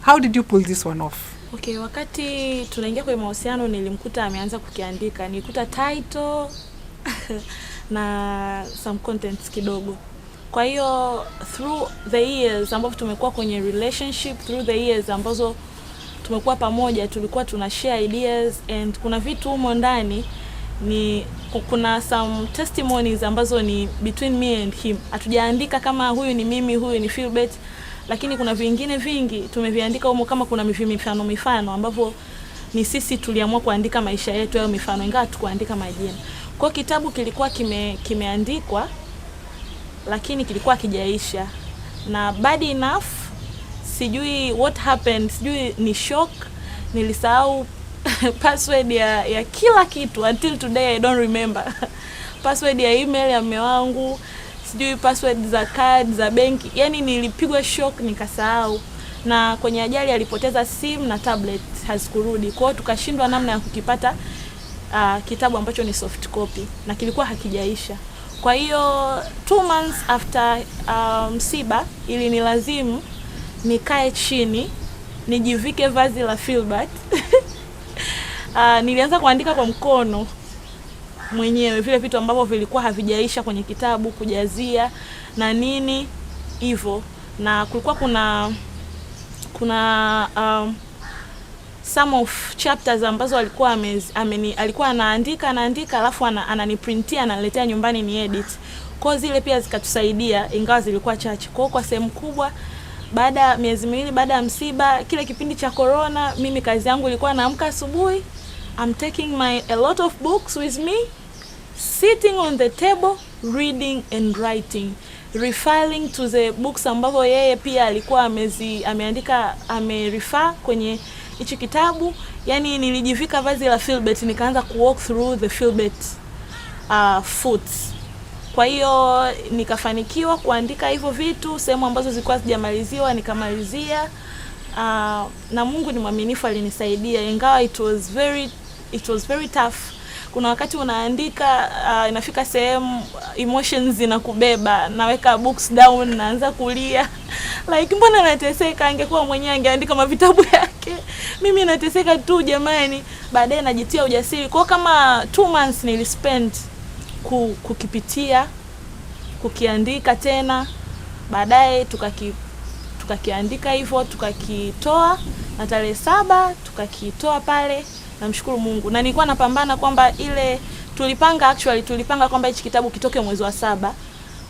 how did you pull this one off? Okay, wakati tunaingia kwa mahusiano nilimkuta ameanza kukiandika, nilikuta title na some contents kidogo. Kwa hiyo through the years ambapo tumekuwa kwenye relationship, through the years ambazo tumekuwa pamoja, tulikuwa tuna share ideas, and kuna vitu humo ndani kuna some testimonies ambazo ni between me and him. Hatujaandika kama huyu ni mimi, huyu ni Philbert, lakini kuna vingine vingi tumeviandika humo, kama kuna mifano ambapo ni sisi tuliamua kuandika maisha yetu hayo mifano, ingawa tukuandika majina. Kwa kitabu kilikuwa kimeandikwa, lakini kilikuwa kijaisha, na bad enough, sijui what happened, sijui ni shock, nilisahau password ya kila kitu. Until today I don't remember password ya email ya mume wangu, sijui password za card za benki. Yani nilipigwa shock nikasahau, na kwenye ajali alipoteza simu na tablet hazikurudi. Kwa hiyo tukashindwa namna ya kukipata kitabu ambacho ni soft copy, na kilikuwa hakijaisha. Kwa hiyo 2 months after msiba, ili nilazimu nikae chini nijivike vazi la Philbert. Nilianza kuandika kwa mkono mwenyewe vile vitu ambavyo vilikuwa havijaisha kwenye kitabu, kujazia na nini hivyo. Na kulikuwa kuna some of chapters ambazo alikuwa anaandika alafu ananiprintia analetea nyumbani ni edit. Kwa zile pia zikatusaidia, ingawa zilikuwa chache. Kwa sehemu kubwa, miezi miwili baada ya msiba, kile kipindi cha corona, mimi kazi yangu ilikuwa naamka asubuhi, I'm taking a lot of books with me, sitting on the table, reading and writing, referring to the books ambavyo yeye pia alikuwa amerefer kwenye hichi kitabu. Yani nilijivika vazi la Philbert, nikaanza walk through the Philbert foots. Kwa hiyo nikafanikiwa kuandika hivyo vitu, sehemu ambazo zilikuwa sijamaliziwa nikamalizia. Na Mungu ni mwaminifu, alinisaidia, ingawa it was very tough, Kuna wakati unaandika inafika sehemu emotions zinakubeba, naweka books down, naanza kulia. Like mbona nateseka, angekuwa mwenyewe angeandika mavitabu yake. Mimi nateseka tu jamani. Baadaye najitia ujasiri. Kwa kama 2 months nilispend kukipitia, kukiandika tena. Baadaye tukakiandika hivyo, tukakitoa na tarehe 7 tukakitoa pale. Namshukuru Mungu. Na nilikuwa napambana kwamba ile tulipanga kwamba hichi kitabu kitoke mwezi wa 7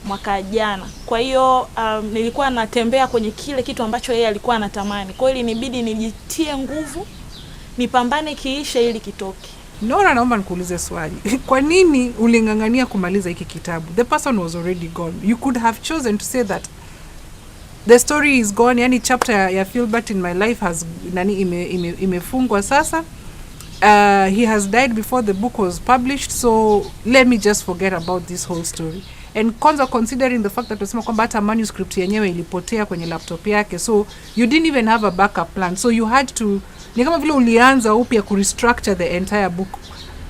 mwaka jana. Kwa hiyo nilikuwa natembea kwenye kile kitu ambacho yeye alikuwa anatamani. Kwa hiyo ilinibidi nijitie nguvu, nipambane kiishe ili kitoke. Norah, naomba nikuulize swali. Kwa nini ulingangania kumaliza hiki kitabu? The person was already gone. You could have chosen to say that the story is gone, yani chapter ya Philbert in my life has imefungwa sasa. He has died before the book was published, so let me just forget about this whole story. And considering the fact that tunasema kwamba hata manuscript yenyewe ilipotea kwenye laptop yake, so you didn't even have a backup plan, so you had to, ni kama vile ulianza upya kurestructure the entire book.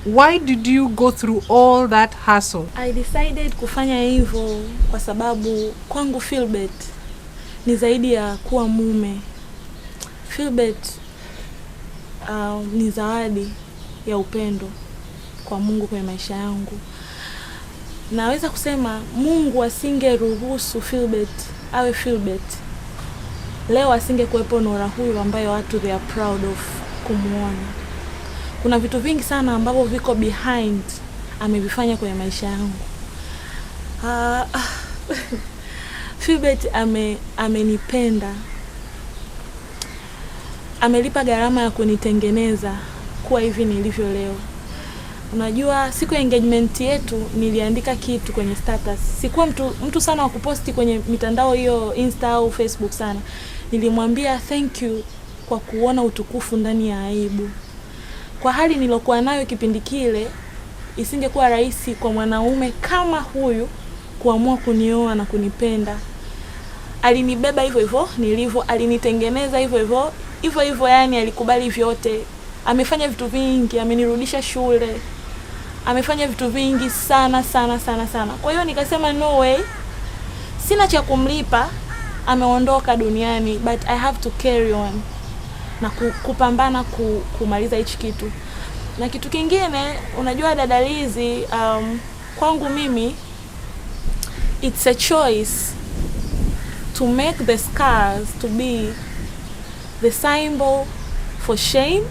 Why did you go through all that hassle? I decided kufanya hivyo kwa sababu kwangu Philbert ni zaidi ya kuwa mume. Philbert ni zawadi ya upendo kwa Mungu kwenye maisha yangu. Naweza kusema Mungu asingeruhusu Philbert awe Philbert, leo asingekuwepo Norah huyu ambaye watu they are proud of kumuona. Kuna vitu vingi sana ambavyo viko behind amevifanya kwenye maisha yangu. Philbert amenipenda. Amelipa gharama ya kunitengeneza kuwa hivi nilivyo leo. Unajua siku ya engagement yetu niliandika kitu kwenye status. Sikuwa mtu sana wa kuposti kwenye mitandao hiyo Insta au Facebook sana. Nilimwambia thank you kwa kuona utukufu ndani ya aibu. Kwa hali nilokuwa nayo kipindi kile, isingekuwa rahisi kwa mwanaume kama huyu kuamua kunioa na kunipenda. Alinibeba hivyo hivyo nilivyo, alinitengeneza hivyo hivyo, yani alikubali vyote. Amefanya vitu vingi, amenirudisha shule. Amefanya vitu vingi sana. Kwa hiyo nikasema no way. Sina cha kumlipa, ameondoka duniani, but I have to carry on na kupambana kumaliza hichi kitu. Na kitu kingine, unajua dada Lizi, kwangu mimi it's a choice to make the scars to be the symbol for shame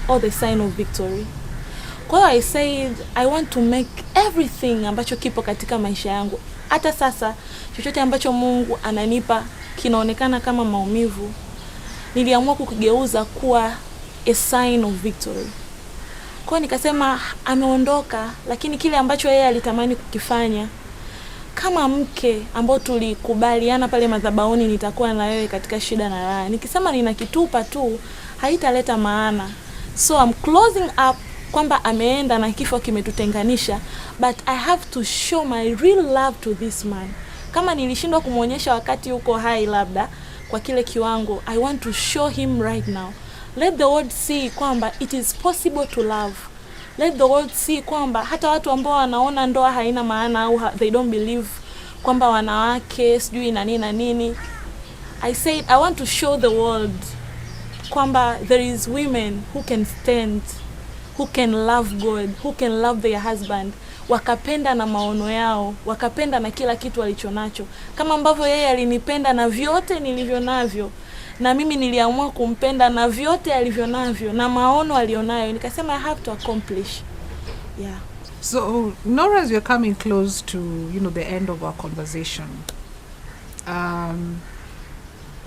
or the sign of victory. Kwa hiyo I said I want to make everything ambacho kipo katika maisha yangu, hata sasa chochote ambacho Mungu ananipa kinaonekana kama maumivu, niliamua kukigeuza kuwa a sign of victory. Kwa hiyo nikasema ameondoka, lakini kile ambacho yeye alitamani kukifanya kama mke ambao tulikubaliana pale madhabahuni, nitakuwa na wewe katika shida na raha, nikisema ninakitupa tu haitaleta maana. So I'm closing up kwamba ameenda na kifo kimetutenganisha, but I have to show my real love to this man. Kama nilishindwa kumuonyesha wakati uko hai labda kwa kile kiwango, I want to show him right now. Let the world see kwamba it is possible to love. Let the world see kwamba hata watu ambao wanaona ndoa haina maana au they don't believe kwamba wanawake sijui na nini. I said I want to show the world kwamba there is women who can stand, who can love God, who can love their husband, wakapenda na maono yao, wakapenda na kila kitu alichonacho. Kama ambavyo yeye alinipenda na vyote nilivyo navyo, na mimi niliamua kumpenda na vyote alivyo navyo na maono alionayo. Nikasema I have to accomplish. Yeah. So Norah, as we are coming close to the end of our conversation,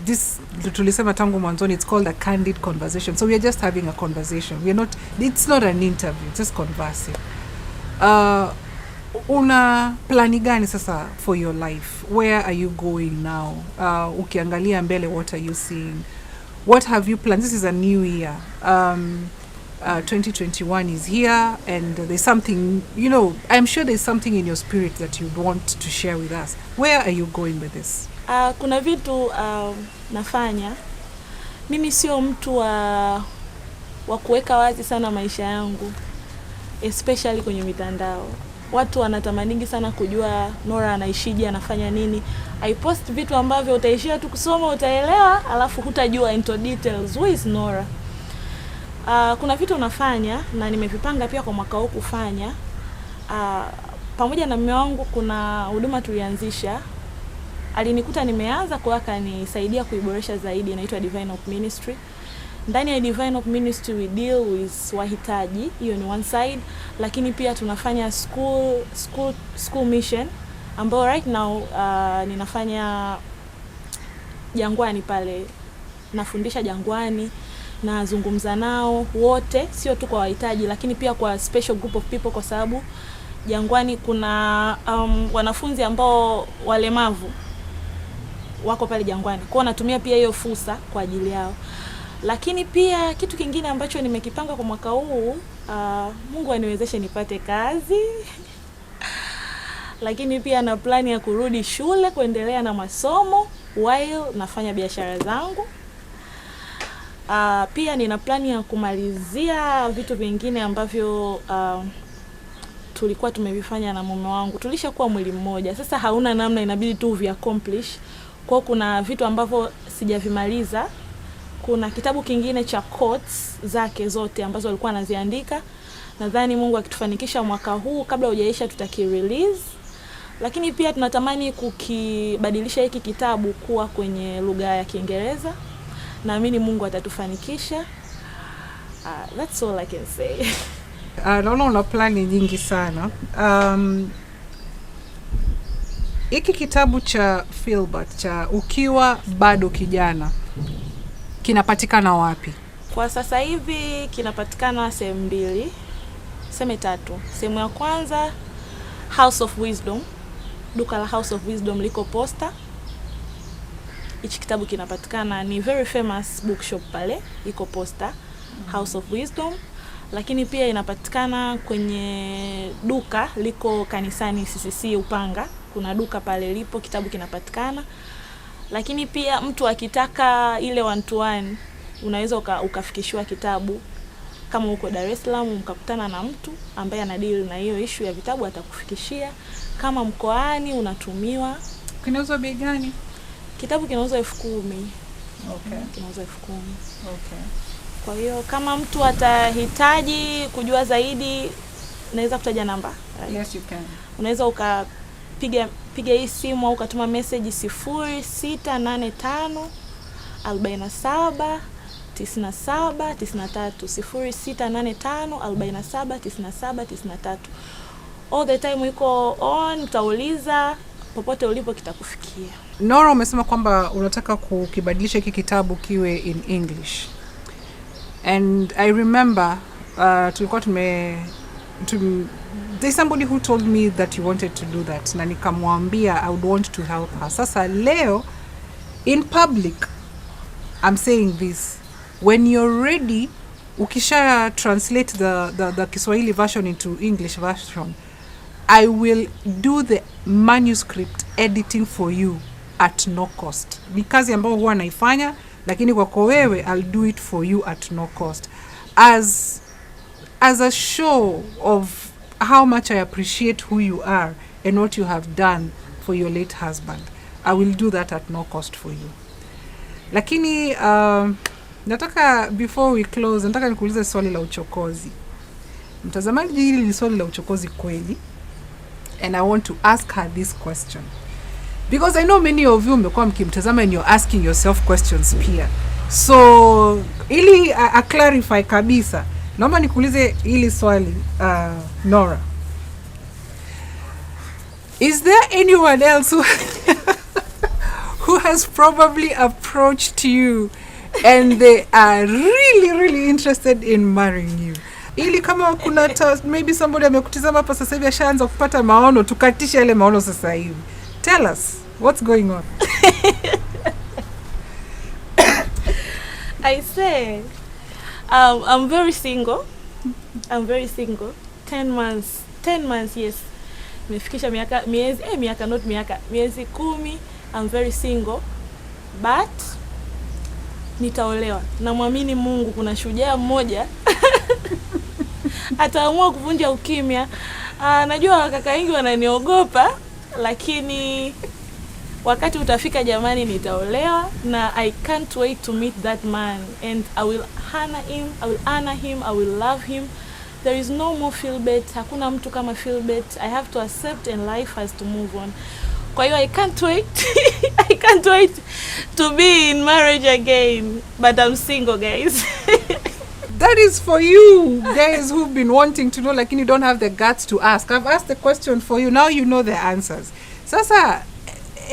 this tulisema tangu mwanzoni, it's called a candid conversation. So we are just having a conversation. It's not an interview, it's just conversing. Una plani gani sasa for your life? Where are you going now? Ukiangalia mbele, what are you seeing? What have you planned? This is a new year. 2021 is here, and there's something, I'm sure there's something in your spirit that you'd want to share with us. Where are you going with this? Kuna vitu nafanya. Mimi sio mtu wa kuweka wazi sana maisha yangu. especially kwenye mitandao. Watu wanatamaningi sana kujua Norah anaishije, anafanya nini. I post vitu ambavyo utaishia tu kusoma, utaelewa, alafu hutajua into details who is Norah. Kuna vitu unafanya na nimevipanga pia kwa mwaka huu kufanya. Pamoja na mume wangu kuna huduma tulianzisha. Alinikuta nimeanza kwa akanisaidia kuiboresha zaidi, inaitwa Divine Hope Ministry. Ndani ya Divine Hope Ministry we deal with wahitaji, hiyo ni one side, lakini pia tunafanya school mission ambao right now ninafanya Jangwani pale. Nafundisha Jangwani, nazungumza nao wote, sio tu kwa wahitaji lakini pia kwa special group of people, kwa sababu Jangwani kuna wanafunzi ambao walemavu wako pale Jangwani. Kwa natumia pia hiyo fursa kwa ajili yao. Lakini pia kitu kingine ambacho nimekipanga kwa mwaka huu, Mungu aniwezeshe nipate kazi. Lakini pia na plani ya kurudi shule kuendelea na masomo while nafanya biashara zangu. Pia nina plani ya kumalizia vitu vingine ambavyo tulikuwa tumevifanya na mume wangu. Tulishakuwa mwili mmoja. Sasa hauna namna, inabidi tu vi accomplish. Kwa kuna vitu ambavyo sijavimaliza. Kuna kitabu kingine cha quotes zake zote ambazo alikuwa anaziandika. Nadhani Mungu akitufanikisha mwaka huu kabla hujaisha tutaki-release. Lakini pia tunatamani kukibadilisha hiki kitabu kuwa kwenye lugha ya Kiingereza. Naamini Mungu atatufanikisha. That's all I can say. Naona una plani nyingi sana. Hiki kitabu cha Philbert cha Ukiwa Bado Kijana kinapatikana wapi? Kwa sasa hivi kinapatikana sehemu 2, sehemu 3. Sehemu ya kwanza House of Wisdom. Duka la House of Wisdom liko Posta. Hichi kitabu kinapatikana, ni very famous bookshop pale, iko Posta, House of Wisdom. Lakini pia inapatikana kwenye duka liko kanisani CCC Upanga. Kuna duka pale lipo, kitabu kinapatikana. Lakini pia mtu akitaka ile 1-to-1 unaweza ukafikishiwa kitabu. Kama uko Dar es Salaam mkakutana na mtu ambaye anadeal na hiyo issue ya vitabu, atakufikishia. Kama mkoani unatumiwa. Kinauzwa bei gani? Kitabu kinauzwa 10,000. Okay. Kinauzwa 10,000. Okay. Kwa hiyo kama mtu atahitaji kujua zaidi, naweza kutaja namba. Right? Yes, you can. Unaweza ukapiga hii simu au ukatuma message 0685 47 97 93 0685 47 97 93. All the time iko on, utauliza popote ulipo kitakufikia. Norah, umesema kwamba unataka kukibadilisha hiki kitabu kiwe in English. And I remember tulikuwa there's somebody who told me that you wanted to do that, na nikamwambia I would want to help her. Sasa leo in public I'm saying this, when you're ready, ukisha translate the Kiswahili version into English version, I will do the manuscript editing for you at no cost. Ni kazi ambayo huwa naifanya, lakini kwako wewe I'll do it for you at no cost, as a show of how much I appreciate who you are and what you have done for your late husband. I will do that at no cost for you. Lakini nataka, before we close, nataka nikuulize swali la uchokozi. Mtazamaji, hili ni swali la uchokozi kweli, and I want to ask her this question because I know many of you mmekuwa mkimtazama and you're asking yourself questions pia. So ili clarify kabisa, naomba nikuulize hili swali, Norah. Is there anyone else who has probably approached you and they are really interested in marrying you? Ili kama kuna maybe somebody amekutizama hapa sasa hivi ashaanza kupata maono, tukatisha ile maono sasa hivi. Tell us what's going on. I say I'm very single. 10 months, yes. Nimefikisha miezi 10. I'm very single, but nitaolewa. Namwamini Mungu, kuna shujaa mmoja ataamua kuvunja ukimya. Najua kaka wengi wananiogopa, lakini wakati utafika jamani, nitaolewa na I can't wait to meet that man and I will honor him, I will love him. There is no more Philbert. Hakuna mtu kama Philbert. I have to accept and life has to move on. Kwa hiyo I can't wait. I can't wait to be in marriage again, but I'm single, guys. That is for you guys who've been wanting to know, like, you don't have the guts to ask. I've asked the question for you. Now you know the answers. Sasa,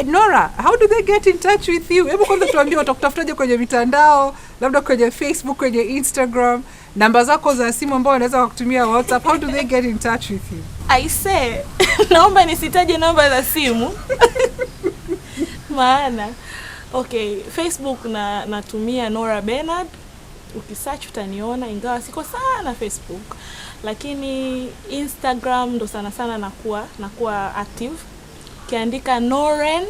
Norah, how do they get in touch with you? Hebu kwanza tuambie watakutafutaje kwenye mitandao, labda kwenye Facebook, kwenye Instagram, namba zako za simu ambao wanaweza kukutumia WhatsApp. How do they get in touch with you? I say, naomba nisitaje namba za simu. Maana, okay, Facebook natumia Norah Bernard. Ukisearch utaniona, ingawa siko sana Facebook. Lakini Instagram ndo sana nakuwa active. Ukiandika Norah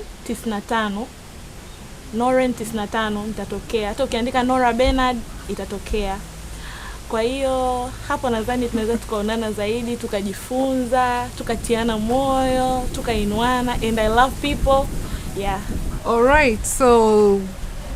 95 itatokea. Hata ukiandika Norah Bernard itatokea. Kwa hiyo hapo nadhani tunaweza tukaonana zaidi, tukajifunza, tukatiana moyo, tukainuana, and I love people. Yeah. All right. So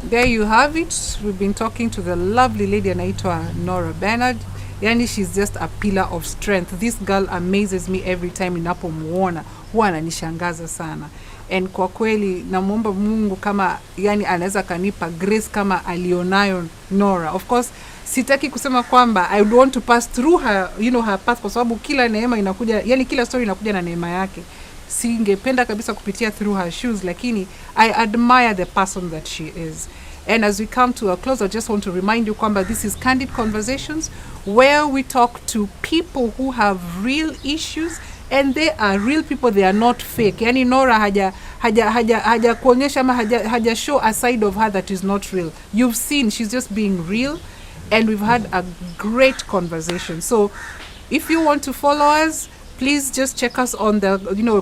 there you have it. We've been talking to the lovely lady anaitwa Norah Bernard. Yani, she's just a pillar of strength. This girl amazes me every time ninapomuona. Huwa ananishangaza sana. And kwa kweli namuomba Mungu kama yani anaweza kanipa grace kama alionayo Norah. Of course, sitaki kusema kwamba I would want to pass through her, her path, kwa sababu kila neema inakuja, yani kila story inakuja na neema yake. Singependa kabisa kupitia through her shoes, lakini I admire the person that she is. And as we come to a close, I just want to remind you kwamba this is Candid Conversations, where we talk to people who have real issues, and they are real people, they are not fake. Yani Norah haja kuonyesha ama haja show a side of her that is not real. You've seen she's just being real, and we've had a great conversation. So if you want to follow us, please just check us on the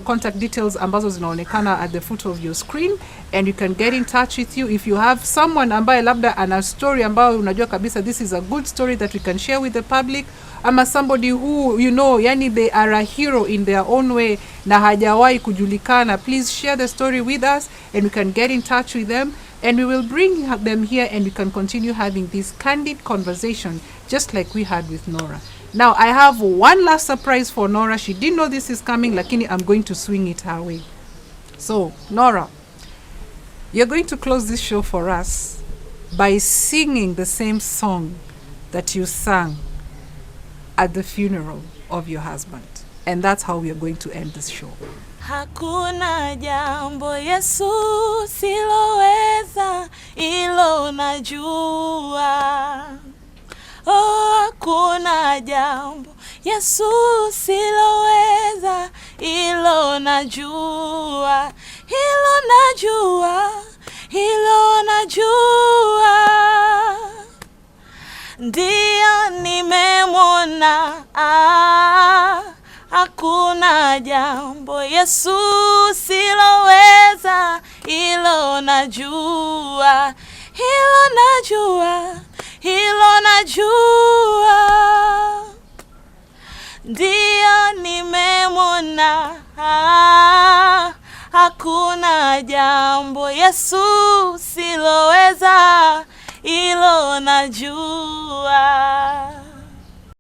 contact details ambazo zinaonekana at the foot of your screen, and you can get in touch with you if you have someone ambaye labda ana story ambayo unajua kabisa this is a good story that we can share with the public, ama somebody who yani they are a hero in their own way na hajawahi kujulikana. Please share the story with us and we can get in touch with them, and we will bring them here and we can continue having this candid conversation just like we had with Norah. Now, I have one last surprise for Norah. She didn't know this is coming, lakini I'm going to swing it her way. So, Norah, you're going to close this show for us by singing the same song that you sang at the funeral of your husband. And that's how we are going to end this show. Hakuna jambo Yesu siloweza, ilo najua. Oh, hakuna jambo Yesu siloweza, ilo najua. Ndio nimemwona, hakuna jambo Yesu siloweza, ilo najua. Ndio nimemwona, hakuna jambo Yesu siloweza, ilo najua.